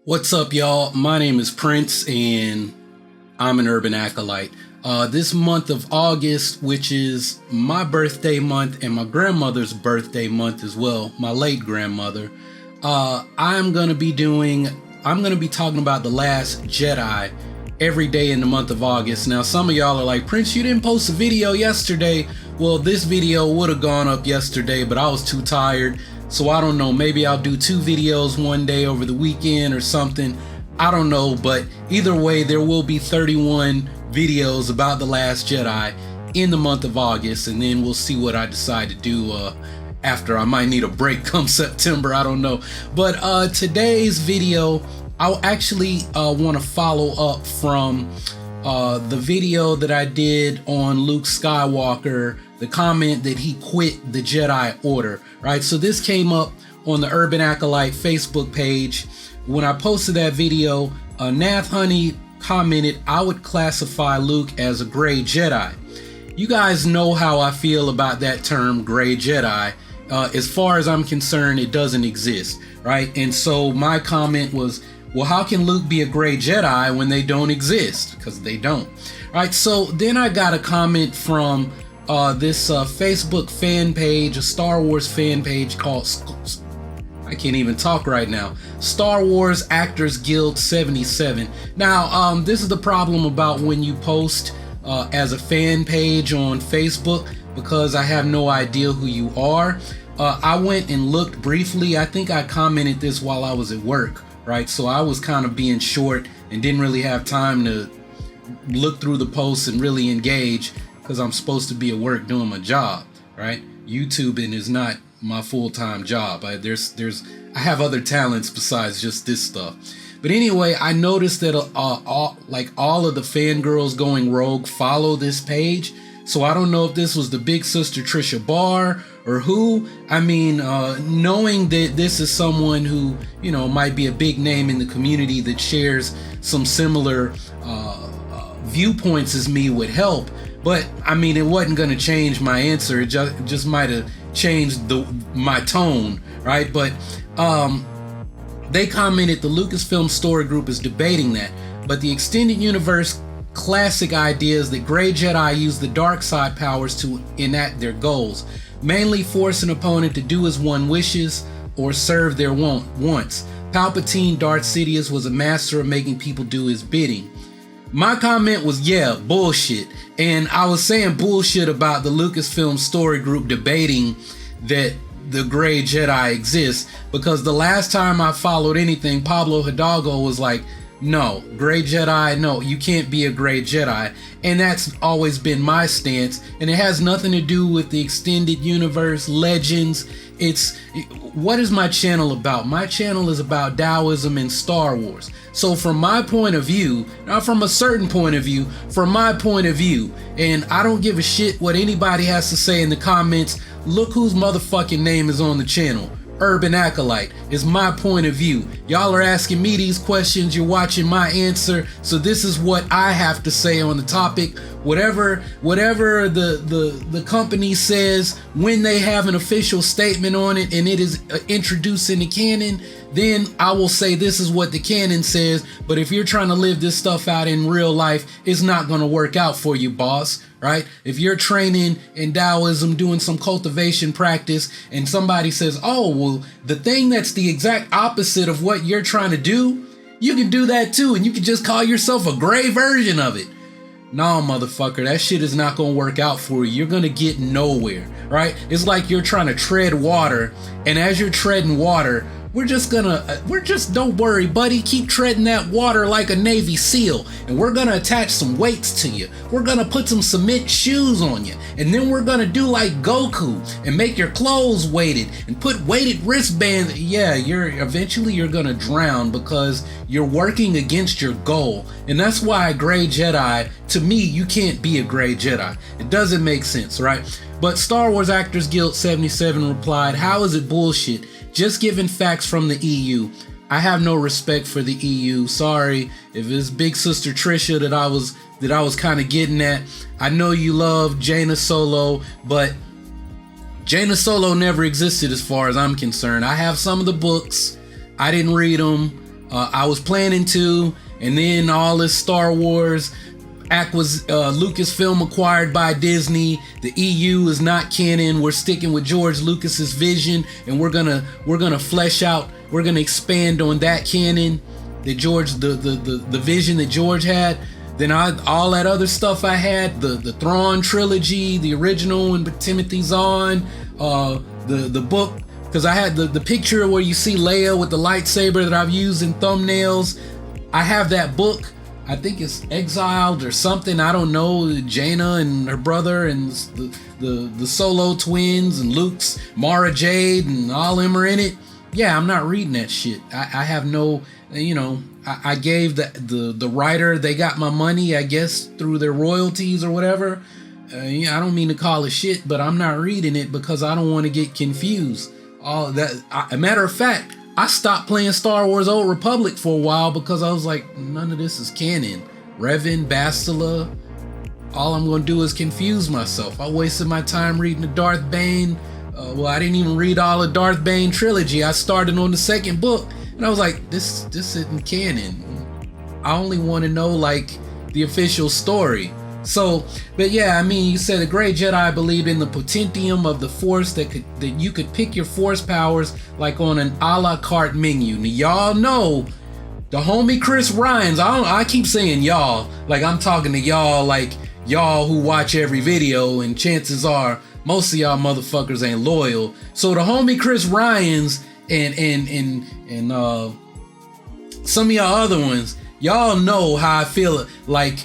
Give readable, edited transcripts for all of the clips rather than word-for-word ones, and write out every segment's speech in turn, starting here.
What's up, y'all? My name is Prince, and I'm an urban acolyte. This month of August, which is my birthday month and my grandmother's birthday month as well, my late grandmother, I'm gonna be talking about The Last Jedi every day in the month of August. Now, some of y'all are like, Prince, you didn't post a video yesterday. Well, this video would have gone up yesterday, but I was too tired. So I don't know, maybe I'll do 2 videos one day over the weekend or something. I don't know, but either way, there will be 31 videos about The Last Jedi in the month of August, and then we'll see what I decide to do after. I might need a break come September, I don't know. But today's video, I'll actually want to follow up from the video that I did on Luke Skywalker, the comment that he quit the Jedi Order, right? So this came up on the Urban Acolyte Facebook page. When I posted that video, Nath Honey commented, I would classify Luke as a gray Jedi. You guys know how I feel about that term, gray Jedi. As far as I'm concerned, it doesn't exist, right? And so my comment was, well, how can Luke be a gray Jedi when they don't exist? Because they don't. All right, so then I got a comment from this Facebook fan page, a Star Wars fan page called, I can't even talk right now, Star Wars Actors Guild 77. Now, this is the problem about when you post as a fan page on Facebook, because I have no idea who you are. I went and looked briefly. I think I commented this while I was at work, right? So I was kind of being short and didn't really have time to look through the posts and really engage, because I'm supposed to be at work doing my job, right? YouTubing is not my full-time job. I have other talents besides just this stuff. But anyway, I noticed that all of the fangirls going rogue follow this page. So I don't know if this was the big sister Trisha Barr or who. I mean, knowing that this is someone who, you know, might be a big name in the community that shares some similar viewpoints as me would help. But I mean, it wasn't going to change my answer. It just might have changed my tone, right? But they commented, the Lucasfilm Story Group is debating that, but the extended universe classic idea is that gray Jedi use the dark side powers to enact their goals, mainly force an opponent to do as one wishes or serve their wants. Palpatine, Darth Sidious, was a master of making people do his bidding. My comment was, yeah, bullshit. And I was saying bullshit about the Lucasfilm Story Group debating that the gray Jedi exists, because the last time I followed anything, Pablo Hidalgo was like, no, gray Jedi, no, you can't be a gray Jedi. And that's always been my stance. And it has nothing to do with the extended universe, legends. What is my channel about? My channel is about Taoism and Star Wars. So from my point of view, not from a certain point of view, from my point of view, and I don't give a shit what anybody has to say in the comments, look whose motherfucking name is on the channel. Urban Acolyte is my point of view. Y'all are asking me these questions, you're watching my answer, so this is what I have to say on the topic. Whatever the company says, when they have an official statement on it and it is introduced in the canon, then I will say this is what the canon says. But if you're trying to live this stuff out in real life, it's not going to work out for you, boss, right? If you're training in Taoism, doing some cultivation practice, and somebody says, oh, well, the thing that's the exact opposite of what you're trying to do, you can do that too, and you can just call yourself a gray version of it. No, motherfucker, that shit is not gonna work out for you. You're gonna get nowhere, right? It's like you're trying to tread water, and as you're treading water, don't worry, buddy, keep treading that water like a Navy SEAL, and we're gonna attach some weights to you. We're gonna put some cement shoes on you, and then we're gonna do like Goku and make your clothes weighted and put weighted wristbands. Yeah, eventually you're gonna drown because you're working against your goal. And that's why a gray Jedi, to me, you can't be a gray Jedi. It doesn't make sense, right? But Star Wars Actors Guild 77 replied, how is it bullshit? Just giving facts from the EU. I have no respect for the EU. Sorry if it's big sister Trisha that I was kind of getting at. I know you love Jaina Solo, but Jaina Solo never existed as far as I'm concerned. I have some of the books. I didn't read them. I was planning to, and then all this Star Wars Lucasfilm acquired by Disney. The EU is not canon. We're sticking with George Lucas's vision, and we're gonna flesh out. We're gonna expand on that canon, that George, the vision that George had. Then all that other stuff I had, the Thrawn trilogy, the original, and Timothy Zahn, the book, because I had the picture where you see Leia with the lightsaber that I've used in thumbnails. I have that book. I think it's Exiled or something. I don't know. Jaina and her brother and the Solo twins and Luke's Mara Jade and all them are in it. Yeah, I'm not reading that shit. I have no, I gave the writer, they got my money, I guess, through their royalties or whatever. I don't mean to call it shit, but I'm not reading it because I don't want to get confused. A matter of fact, I stopped playing Star Wars Old Republic for a while because I was like, none of this is canon. Revan, Bastila, all I'm going to do is confuse myself. I wasted my time reading the Darth Bane. I didn't even read all the Darth Bane trilogy. I started on the second book, and I was like, this isn't canon. I only want to know, like, the official story. So, but yeah, I mean, you said the great Jedi believed in the potentium of the Force, that you could pick your Force powers like on an a la carte menu. Now, y'all know the homie Chris Ryans. I keep saying y'all like I'm talking to y'all, like y'all who watch every video, and chances are most of y'all motherfuckers ain't loyal. So the homie Chris Ryans and some of y'all other ones, y'all know how I feel. Like,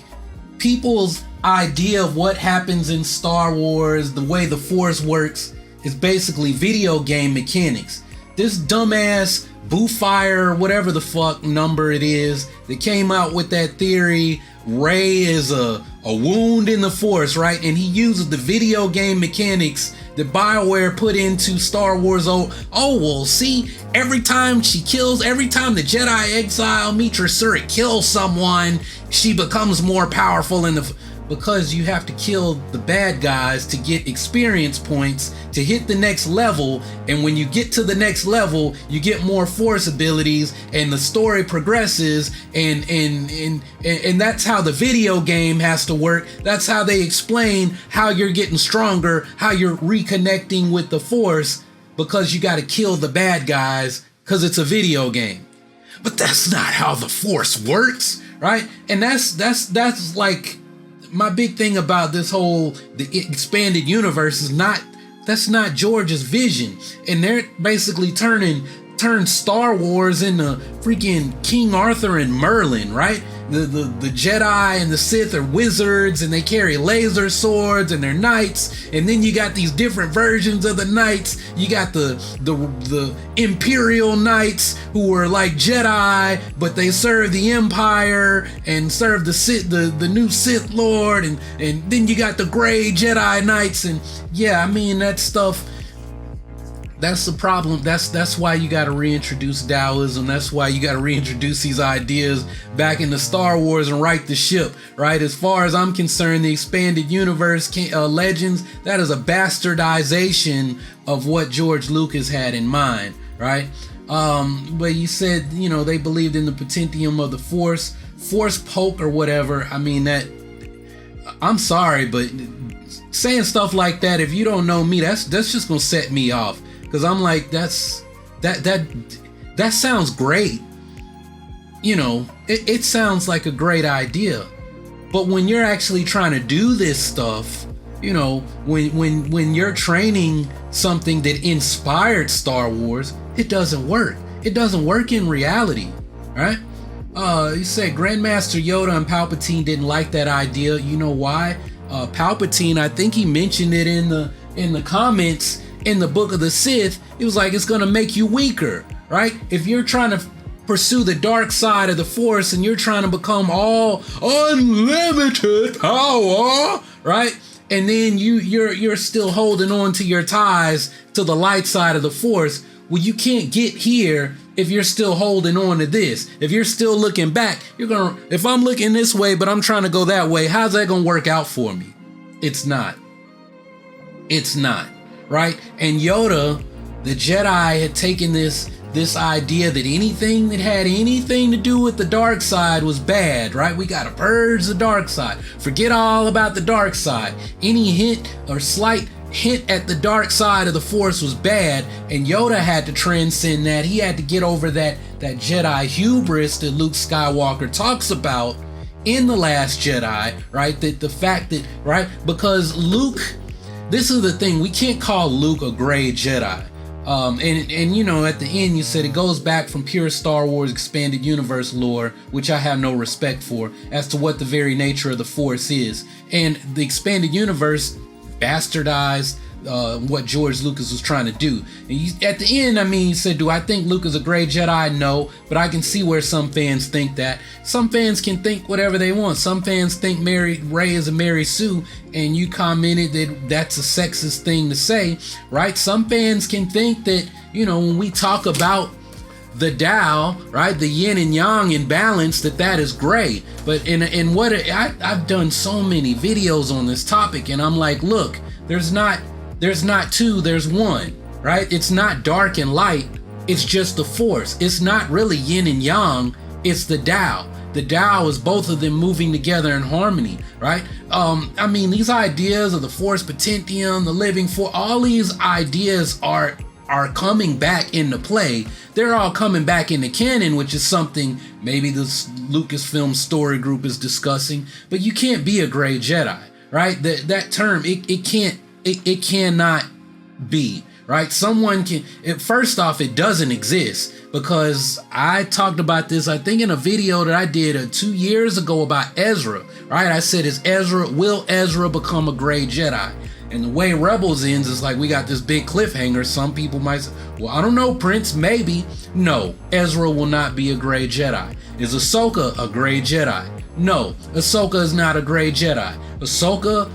people's idea of what happens in Star Wars, the way the Force works, is basically video game mechanics. This dumbass Boofire, whatever the fuck number it is, that came out with that theory, Rey is a wound in the Force, right? And he uses the video game mechanics that BioWare put into Star Wars. See, every time the Jedi exile Mitra Surik kills someone, she becomes more powerful because you have to kill the bad guys to get experience points to hit the next level, and when you get to the next level, you get more Force abilities, and the story progresses, and that's how the video game has to work. That's how they explain how you're getting stronger, how you're reconnecting with the Force, because you got to kill the bad guys because it's a video game. But that's not how the Force works, right? And that's like my big thing about this whole the expanded universe is that's not George's vision. And they're basically turned Star Wars into freaking King Arthur and Merlin, right? The Jedi and the Sith are wizards, and they carry laser swords, and they're knights. And then you got these different versions of the knights. You got the Imperial Knights, who are like Jedi, but they serve the Empire and serve the Sith, the new Sith Lord. And then you got the Gray Jedi Knights. And yeah, I mean, that stuff, that's the problem. That's why you got to reintroduce Taoism. That's why you got to reintroduce these ideas back into Star Wars and right the ship, right? As far as I'm concerned, the expanded universe Legends, that is a bastardization of what George Lucas had in mind, right? But you said, they believed in the potentium of the Force poke or whatever. I mean, I'm sorry, but saying stuff like that, if you don't know me, that's just gonna set me off. Because I'm like, that sounds great. It sounds like a great idea. But when you're actually trying to do this stuff, when you're training something that inspired Star Wars, it doesn't work. It doesn't work in reality, right? You said Grandmaster Yoda and Palpatine didn't like that idea. You know why? Palpatine, I think he mentioned it in the comments in the Book of the Sith. It was like, it's gonna make you weaker, right? If you're trying to pursue the dark side of the Force and you're trying to become all unlimited power, right? And then you're still holding on to your ties to the light side of the Force. Well, you can't get here if you're still holding on to this. If you're still looking back, if I'm looking this way, but I'm trying to go that way, how's that gonna work out for me? It's not, right? And Yoda, the Jedi, had taken this this idea that anything that had anything to do with the dark side was bad, right? We gotta purge the dark side. Forget all about the dark side. Any hint or slight hint at the dark side of the Force was bad, and Yoda had to transcend that. He had to get over that Jedi hubris that Luke Skywalker talks about in The Last Jedi, right? That the fact that, right? Because Luke, this is the thing, we can't call Luke a gray Jedi. And you know, at the end you said it goes back from pure Star Wars expanded universe lore, which I have no respect for, as to what the very nature of the Force is. And the expanded universe bastardized what George Lucas was trying to do. And at the end, I mean, he said, do I think Luke is a gray Jedi? No, but I can see where some fans think that. Some fans can think whatever they want. Some fans think Rey is a Mary Sue, and you commented that that's a sexist thing to say, right? Some fans can think that, you know, when we talk about the Tao, right, the yin and yang in balance, that is gray. But in what I've done so many videos on this topic, and I'm like, look, there's not two, there's one, right? It's not dark and light, it's just the Force. It's not really yin and yang, it's the Tao. The Tao is both of them moving together in harmony, right? I mean, these ideas of the Force Potentium, the living Force, all these ideas are coming back into play. They're all coming back into canon, which is something maybe this Lucasfilm story group is discussing. But you can't be a gray Jedi, right? That term, it cannot be, right? Someone can, first off, it doesn't exist, because I talked about this, I think in a video that I did 2 years ago about Ezra, right? I said, will Ezra become a gray Jedi? And the way Rebels ends is like, we got this big cliffhanger. Some people might say, well, I don't know, Prince, maybe. No, Ezra will not be a gray Jedi. Is Ahsoka a gray Jedi? No, Ahsoka is not a gray Jedi. Ahsoka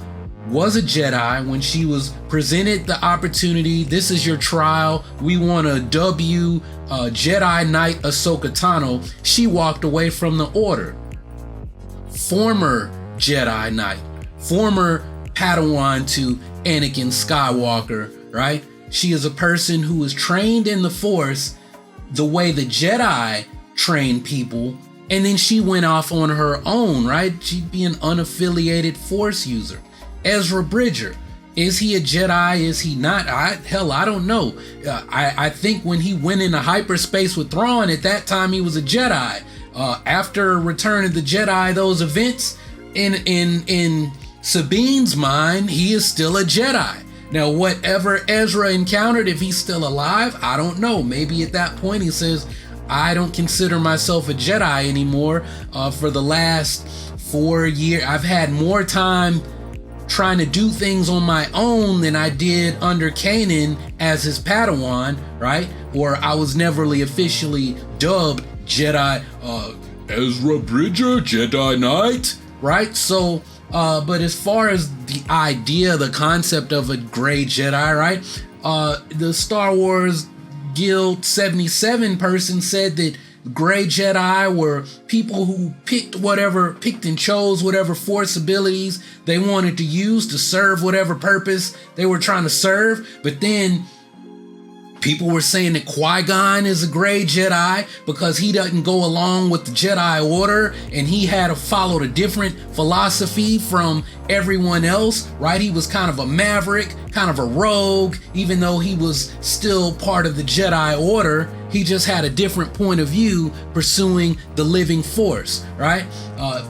was a Jedi when she was presented the opportunity. This is your trial. We want to dub you Jedi Knight Ahsoka Tano. She walked away from the order. Former Jedi Knight, former Padawan to Anakin Skywalker, right? She is a person who is trained in the Force the way the Jedi train people, and then she went off on her own, right? She'd be an unaffiliated Force user. Ezra Bridger, is he a Jedi? Is he not? I don't know. I think when he went into hyperspace with Thrawn, at that time he was a Jedi. After Return of the Jedi, those events, in Sabine's mind, he is still a Jedi. Now, whatever Ezra encountered, if he's still alive, I don't know. Maybe at that point he says, I don't consider myself a Jedi anymore. For the last 4 years, I've had more time trying to do things on my own than I did under Kanan as his Padawan, right? Or I was never officially dubbed Jedi, Ezra Bridger, Jedi Knight, right? So, but as far as the idea, the concept of a gray Jedi, right? The Star Wars Guild 77 person said that gray Jedi were people who picked and chose whatever Force abilities they wanted to use to serve whatever purpose they were trying to serve. But then people were saying that Qui-Gon is a gray Jedi because he doesn't go along with the Jedi Order, and he had to follow a different philosophy from everyone else, right? He was kind of a maverick, kind of a rogue, even though he was still part of the Jedi Order. He just had a different point of view, pursuing the living Force, right?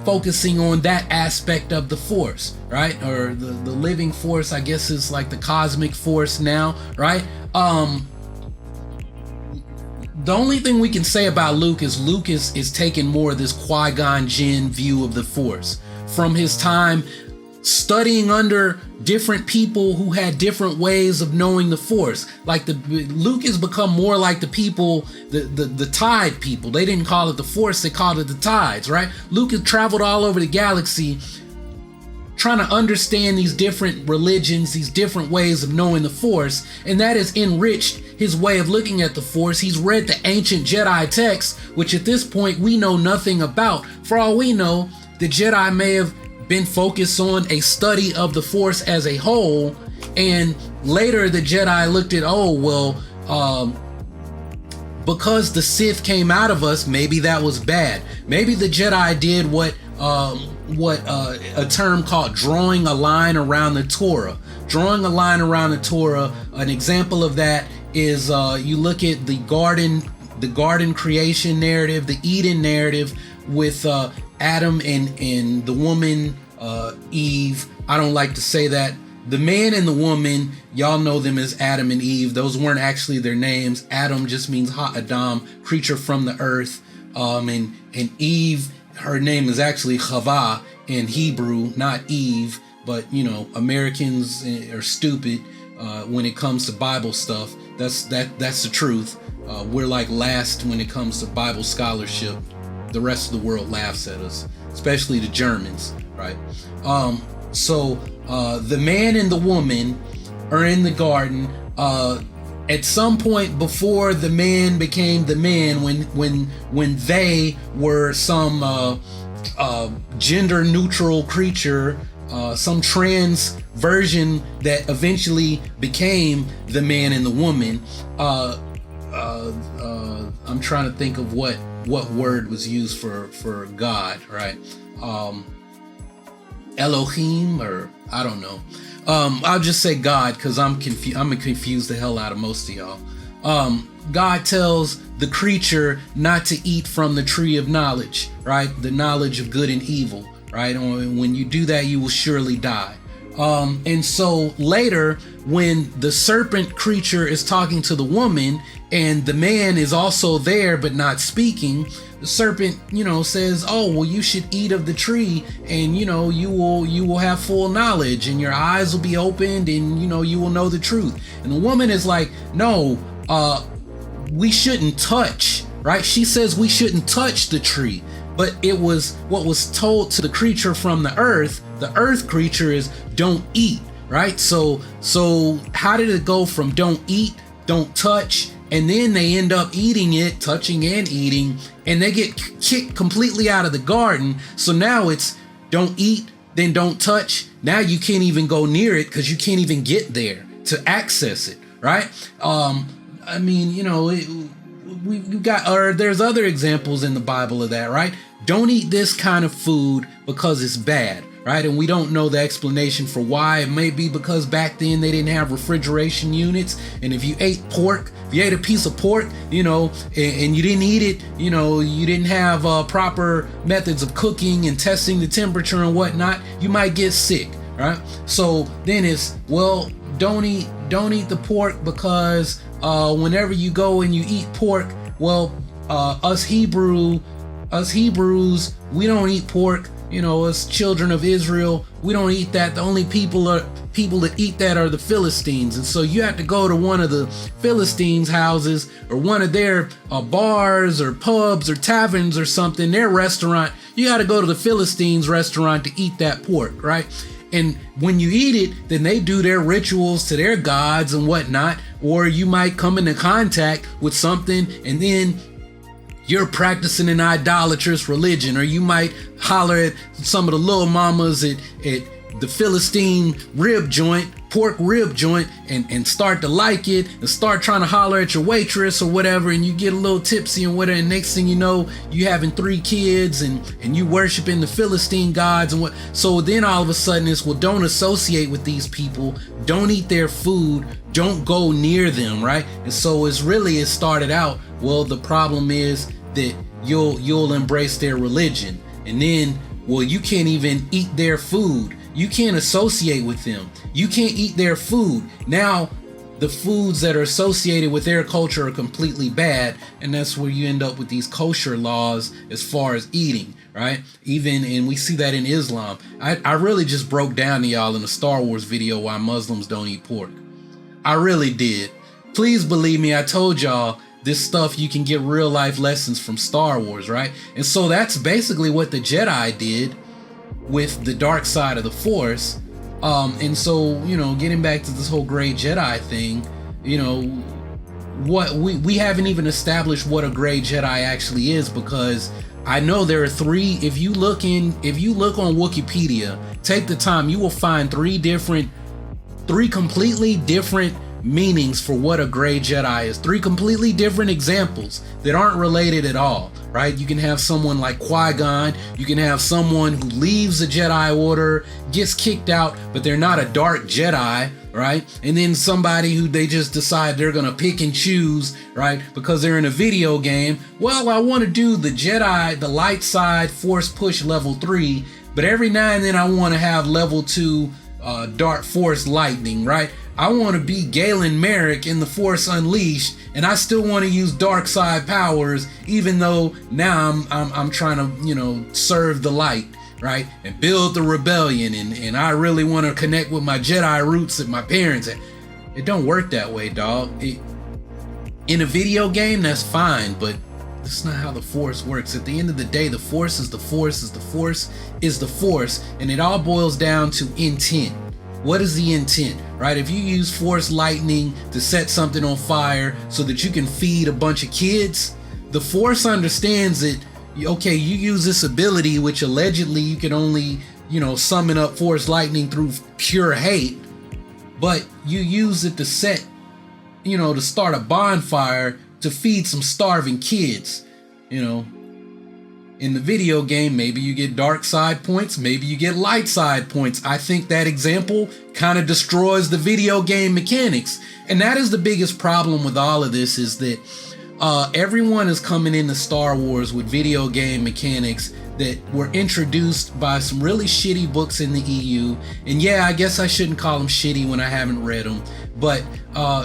Focusing on that aspect of the Force, right? Or the living Force, I guess, is like the cosmic Force now, right? The only thing we can say about Luke is taking more of this Qui-Gon Jinn view of the Force from his time studying under different people who had different ways of knowing the Force. Like Luke has become more like the people, the Tide people. They didn't call it the Force, they called it the Tides, right? Luke has traveled all over the galaxy trying to understand these different religions, these different ways of knowing the Force, and that has enriched his way of looking at the Force. He's read the ancient Jedi texts, which at this point we know nothing about. For all we know, the Jedi may have been focused on a study of the Force as a whole, and later the Jedi looked at, because the Sith came out of us, maybe that was bad. Maybe the Jedi did what a term called drawing a line around the Torah. Drawing a line around the Torah. An example of that is you look at the garden creation narrative, the Eden narrative with Adam and the woman Eve. I don't like to say that. The man and the woman, y'all know them as Adam and Eve. Those weren't actually their names. Adam just means Ha-Adam, creature from the earth. And Eve, her name is actually Chava in Hebrew, not Eve. But, you know, Americans are stupid when it comes to Bible stuff. That's the truth. We're like last when it comes to Bible scholarship. The rest of the world laughs at us, especially the Germans, right? So the man and the woman are in the garden. At some point before the man became the man, when they were some gender neutral creature, some trans version that eventually became the man and the woman. I'm trying to think of what word was used for God, right? Elohim, or I don't know. I'll just say God because I'm confused. I'm gonna confuse the hell out of most of y'all. God tells the creature not to eat from the tree of knowledge, right? The knowledge of good and evil, right? And when you do that, you will surely die. And so later, when the serpent creature is talking to the woman and the man is also there but not speaking, the serpent, you know, says, oh, well, you should eat of the tree and, you know, you will have full knowledge and your eyes will be opened and, you will know the truth. And the woman is like, no, we shouldn't touch, right? She says we shouldn't touch the tree. But it was what was told to the creature from the earth creature is don't eat, right? So how did it go from don't eat, don't touch, and then they end up eating it, touching and eating, and they get kicked completely out of the garden. So now it's don't eat, then don't touch. Now you can't even go near it because you can't even get there to access it, right? I mean, we got, or there's other examples in the Bible of that, right? Don't eat this kind of food because it's bad, right? And we don't know the explanation for why. It may be because back then they didn't have refrigeration units. And if you ate pork, if you ate a piece of pork, and you didn't eat it, you didn't have proper methods of cooking and testing the temperature and whatnot, you might get sick, right? So then it's, well, don't eat the pork because whenever you go and you eat pork, well, us Hebrews, we don't eat pork. As children of Israel, we don't eat that. The only people that eat that are the Philistines. And so you have to go to one of the Philistines' houses or one of their bars or pubs or taverns or something, their restaurant. You got to go to the Philistines' restaurant to eat that pork, right? And when you eat it, then they do their rituals to their gods and whatnot. Or you might come into contact with something and then you're practicing an idolatrous religion, or you might holler at some of the little mamas at the Philistine pork rib joint, and start to like it and start trying to holler at your waitress or whatever, and you get a little tipsy and whatever, and next thing you know, you having 3 kids and you worshiping the Philistine gods and what. So then all of a sudden it's, well, don't associate with these people, don't eat their food, don't go near them, right? And so it started out, well, the problem is that you'll embrace their religion, and then, well, you can't even eat their food. You can't associate with them. You can't eat their food. Now, the foods that are associated with their culture are completely bad, and that's where you end up with these kosher laws as far as eating, right? And we see that in Islam. I really just broke down to y'all in a Star Wars video why Muslims don't eat pork. I really did. Please believe me, I told y'all this stuff, you can get real life lessons from Star Wars, right? And so that's basically what the Jedi did with the dark side of the Force. And so, getting back to this whole gray Jedi thing, what we haven't even established what a gray Jedi actually is, because I know there are 3. If you look on Wikipedia, take the time, you will find 3 completely different meanings for what a gray Jedi is. 3 completely different examples that aren't related at all, right? You can have someone like Qui-Gon, you can have someone who leaves the Jedi Order, gets kicked out, but they're not a dark Jedi, right? And then somebody who they just decide they're gonna pick and choose, right? Because they're in a video game. Well, I want to do the Jedi, the light side, force push level 3, but every now and then I want to have level 2 dark force lightning, right? I want to be Galen Merrick in the Force Unleashed, and I still want to use dark side powers, even though now I'm trying to, you know, serve the light, right? And build the rebellion, and I really want to connect with my Jedi roots and my parents. It don't work that way, dog. In a video game, that's fine, but that's not how the Force works. At the end of the day, the Force is the Force is the Force is the Force, and it all boils down to intent. What is the intent, right? If you use force lightning to set something on fire so that you can feed a bunch of kids, the Force understands that, okay, you use this ability, which allegedly you can only, you know, summon up force lightning through pure hate, but you use it to set, you know, to start a bonfire to feed some starving kids, you know. In the video game, maybe you get dark side points, maybe you get light side points. I think that example kind of destroys the video game mechanics. And that is the biggest problem with all of this, is that everyone is coming into Star Wars with video game mechanics that were introduced by some really shitty books in the EU. And yeah, I guess I shouldn't call them shitty when I haven't read them. But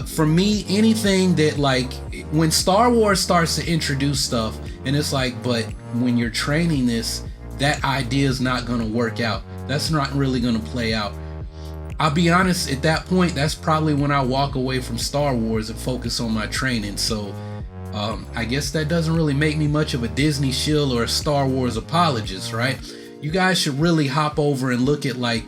for me, anything that, like, when Star Wars starts to introduce stuff and it's like, but when you're training this, that idea is not going to work out. That's not really going to play out. I'll be honest, at that point, that's probably when I walk away from Star Wars and focus on my training. So I guess that doesn't really make me much of a Disney shill or a Star Wars apologist, right? You guys should really hop over and look at, like,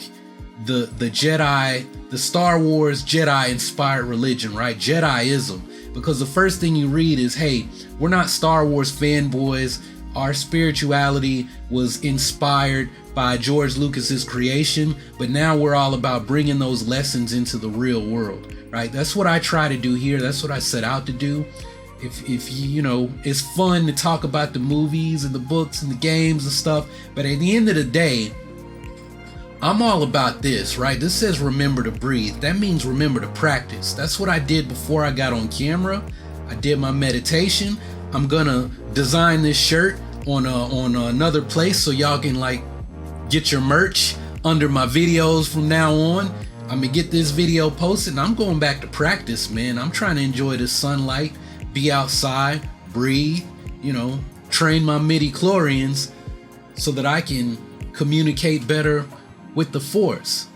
the Jedi, the Star Wars Jedi inspired religion, right? Jediism. Because the first thing you read is, hey, we're not Star Wars fanboys. Our spirituality was inspired by George Lucas's creation, but now we're all about bringing those lessons into the real world, right? That's what I try to do here. That's what I set out to do. If you know, it's fun to talk about the movies and the books and the games and stuff, but at the end of the day, I'm all about this, right? This says remember to breathe. That means remember to practice. That's what I did before I got on camera. I did my meditation. I'm gonna design this shirt on another place so y'all can, like, get your merch under my videos from now on. I'm gonna get this video posted, and I'm going back to practice, man. I'm trying to enjoy the sunlight, be outside, breathe, you know, train my midi-chlorians so that I can communicate better with the Force.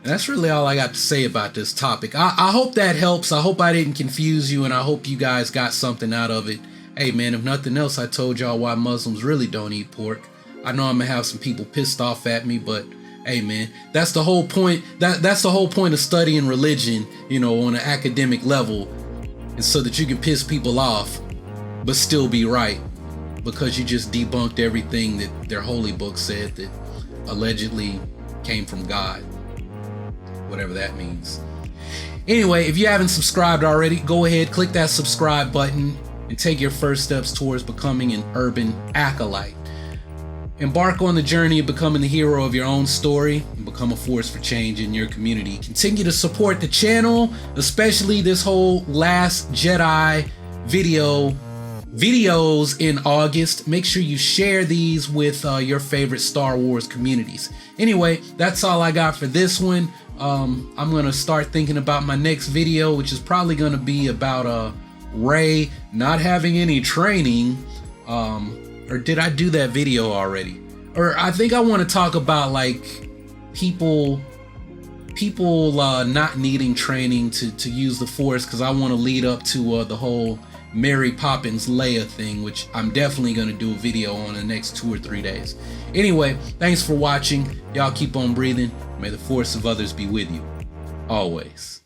And that's really all I got to say about this topic. I hope that helps. I hope I didn't confuse you, and I hope you guys got something out of it. Hey man, if nothing else, I told y'all why Muslims really don't eat pork. I know I'm gonna have some people pissed off at me, but hey man, that's the whole point. That's the whole point of studying religion, you know, on an academic level, is so that you can piss people off but still be right, because you just debunked everything that their holy book said that allegedly came from God, whatever that means. Anyway, if you haven't subscribed already, go ahead, click that subscribe button and take your first steps towards becoming an urban acolyte. Embark on the journey of becoming the hero of your own story and become a force for change in your community. Continue to support the channel, especially this whole Last Jedi videos in August. Make sure you share these with your favorite Star Wars communities. Anyway, that's all I got for this one. I'm gonna start thinking about my next video, which is probably gonna be about Rey not having any training. Or did I do that video already? Or I think I want to talk about, like, people not needing training to use the Force, because I want to lead up to the whole Mary Poppins Leia thing, which I'm definitely going to do a video on in the next 2 or 3 days. Anyway, thanks for watching. Y'all keep on breathing. May the force of others be with you always.